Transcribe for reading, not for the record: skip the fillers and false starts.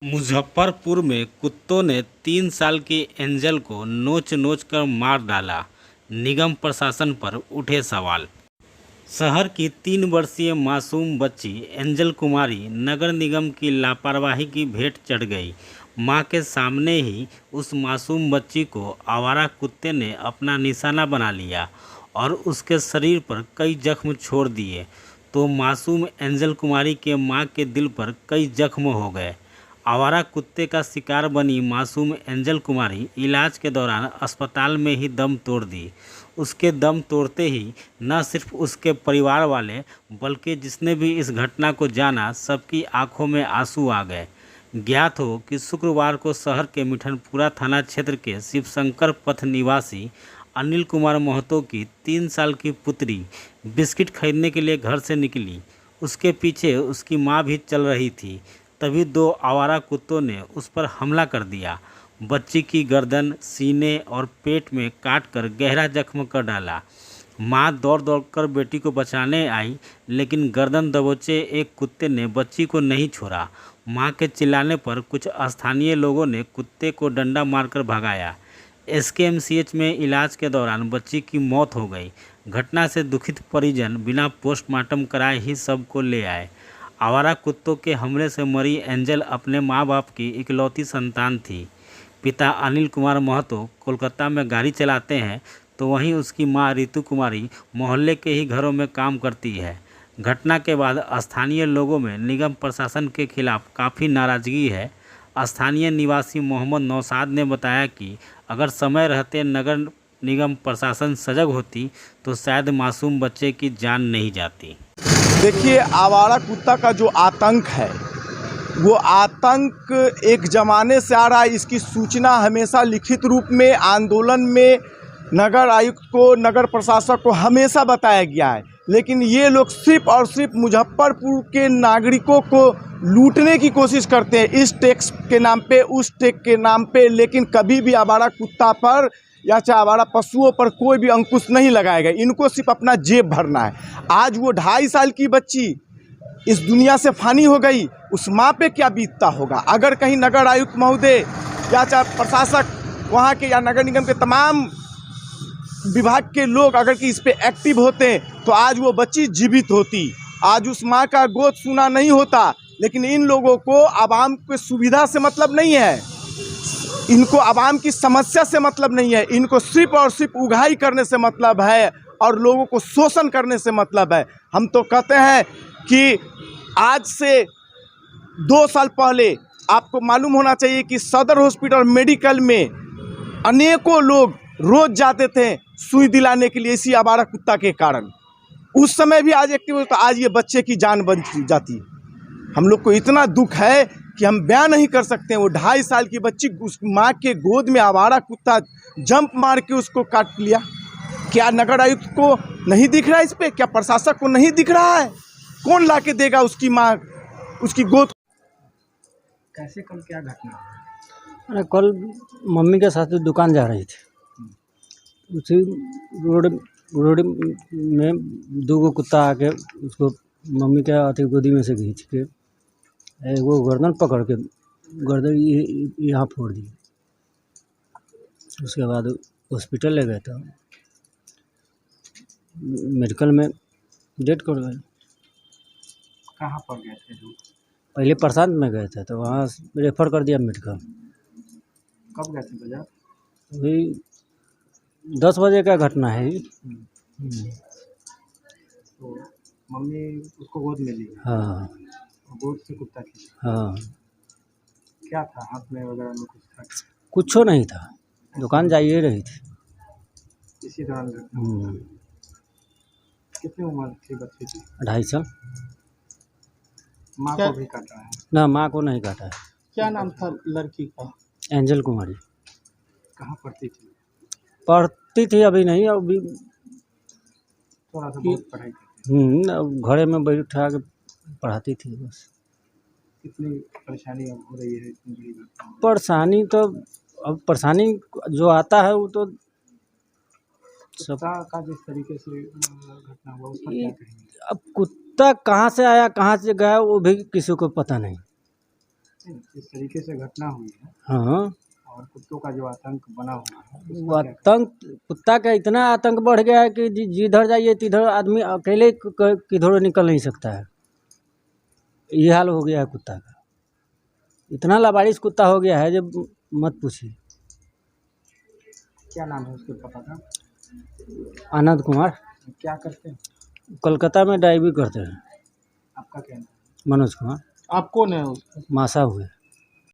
मुजफ्फरपुर में कुत्तों ने 3 साल की एंजल को नोच नोच कर मार डाला। निगम प्रशासन पर उठे सवाल। शहर की 3 वर्षीय मासूम बच्ची एंजल कुमारी नगर निगम की लापरवाही की भेंट चढ़ गई। मां के सामने ही उस मासूम बच्ची को आवारा कुत्ते ने अपना निशाना बना लिया और उसके शरीर पर कई जख्म छोड़ दिए तो मासूम एंजल कुमारी के मां के दिल पर कई जख्म हो गए। आवारा कुत्ते का शिकार बनी मासूम एंजल कुमारी इलाज के दौरान अस्पताल में ही दम तोड़ दी। उसके दम तोड़ते ही न सिर्फ उसके परिवार वाले बल्कि जिसने भी इस घटना को जाना सबकी आंखों में आंसू आ गए। ज्ञात हो कि शुक्रवार को शहर के मिठनपुरा थाना क्षेत्र के शिवशंकर पथ निवासी अनिल कुमार महतो की 3 साल की पुत्री बिस्किट खरीदने के लिए घर से निकली। उसके पीछे उसकी मां भी चल रही थी। तभी 2 आवारा कुत्तों ने उस पर हमला कर दिया। बच्ची की गर्दन, सीने और पेट में काट कर गहरा जख्म कर डाला। मां दौड़ दौड़कर बेटी को बचाने आई, लेकिन गर्दन दबोचे एक कुत्ते ने बच्ची को नहीं छोड़ा। मां के चिल्लाने पर कुछ स्थानीय लोगों ने कुत्ते को डंडा मारकर भगाया। एसकेएमसीएच में इलाज के दौरान बच्ची की मौत हो गई। घटना से दुखित परिजन बिना पोस्टमार्टम कराए ही सबको ले आए। आवारा कुत्तों के हमले से मरी एंजल अपने मां बाप की इकलौती संतान थी। पिता अनिल कुमार महतो कोलकाता में गाड़ी चलाते हैं तो वहीं उसकी मां रितु कुमारी मोहल्ले के ही घरों में काम करती है। घटना के बाद स्थानीय लोगों में निगम प्रशासन के खिलाफ काफ़ी नाराज़गी है। स्थानीय निवासी मोहम्मद नौशाद ने बताया कि अगर समय रहते नगर निगम प्रशासन सजग होती तो शायद मासूम बच्चे की जान नहीं जाती। देखिए, आवारा कुत्ता का जो आतंक है वो आतंक एक ज़माने से आ रहा है। इसकी सूचना हमेशा लिखित रूप में आंदोलन में नगर आयुक्त को, नगर प्रशासक को हमेशा बताया गया है, लेकिन ये लोग सिर्फ और सिर्फ मुजफ्फरपुर के नागरिकों को लूटने की कोशिश करते हैं, इस टैक्स के नाम पे, उस टैक्स के नाम पे। लेकिन कभी भी आवारा कुत्ता पर या चाहे आवारा पशुओं पर कोई भी अंकुश नहीं लगाएगा। इनको सिर्फ अपना जेब भरना है। आज वो 2.5 साल की बच्ची इस दुनिया से फानी हो गई, उस माँ पे क्या बीतता होगा। अगर कहीं नगर आयुक्त महोदय या चाहे प्रशासक वहाँ के या नगर निगम के तमाम विभाग के लोग अगर कि इस पे एक्टिव होते तो आज वो बच्ची जीवित होती, आज उस माँ का गोद सूना नहीं होता। लेकिन इन लोगों को आवाम की सुविधा से मतलब नहीं है, इनको आवाम की समस्या से मतलब नहीं है। इनको सिर्फ और सिर्फ उगाही करने से मतलब है और लोगों को शोषण करने से मतलब है। हम तो कहते हैं कि आज से 2 साल पहले आपको मालूम होना चाहिए कि सदर हॉस्पिटल मेडिकल में अनेकों लोग रोज जाते थे सुई दिलाने के लिए इसी आवारा कुत्ता के कारण। उस समय भी आज एक्टिव होता, आज ये बच्चे की जान बन जाती। हम लोग को इतना दुख है कि हम बयान नहीं कर सकते हैं। वो 2.5 साल की बच्ची उस माँ के गोद में आवारा कुत्ता जंप मार के उसको काट लिया। क्या नगर आयुक्त को नहीं दिख रहा है इस पे? क्या प्रशासक को नहीं दिख रहा है? कौन ला के देगा उसकी माँ, उसकी गोद? कैसे, कल क्या घटना? अरे कल मम्मी के साथ दुकान जा रही थी, उसी रोड में 2 कुत्ता आके उसको मम्मी के अति गोदी में से खींच के वो गर्दन पकड़ के गर्दन यहाँ फोड़ दी। उसके बाद हॉस्पिटल ले गए तो मेडिकल में डेथ कर गए। कहाँ पर गए थे लोग? पहले प्रसाद में गए थे तो वहाँ रेफ़र कर दिया मेडिकल। कब गए थे बाजार? वही 10 बजे का घटना है। तो मम्मी उसको गोद में ली? हाँ, गोद से कुत्ता खींचा? हाँ। क्या था हाथ में वगैरह में? कुछ था? कुछ नहीं था, दुकान जा ही रही थी। इसी दौरान घटना? कितनी उम्र थी बच्ची की? 2.5 साल। माँ को भी काटा है? ना, माँ को नहीं काटा है। क्या नाम था लड़की का? एंजल कुमारी। कहाँ पढ़ती थी? पढ़ती थी, अभी नहीं, अभी थोड़ा सा बहुत पढ़ाई करती अब घरे में बैठा के पढ़ाती थी बस। कितनी परेशानी अब हो रही है इतनी बड़ी घटना? परेशानी तो अब परेशानी जो आता है वो तो सब। कुत्ता का जिस तरीके से घटना हुआ उसका क्या कहेंगे? अब कुत्ता कहाँ से आया कहाँ से गया वो भी किसी को पता नहीं। इस तरीके से घटना हुई है हाँ, और कुत्तों का जो आतंक बना हुआ है वो आतंक, कुत्ता का इतना आतंक बढ़ गया है कि जिधर जाइए तिधर आदमी अकेले किधर निकल नहीं सकता है। ये हाल हो गया है कुत्ता का, इतना लावारिस कुत्ता हो गया है जब मत पूछिए। क्या नाम है उसके पापा का? आनंद कुमार, क्या करते हैं? कोलकाता में ड्राइविंग करते हैं। आपका क्या नाम है? मनोज कुमार, आप कौन है उसका? मासा हुए।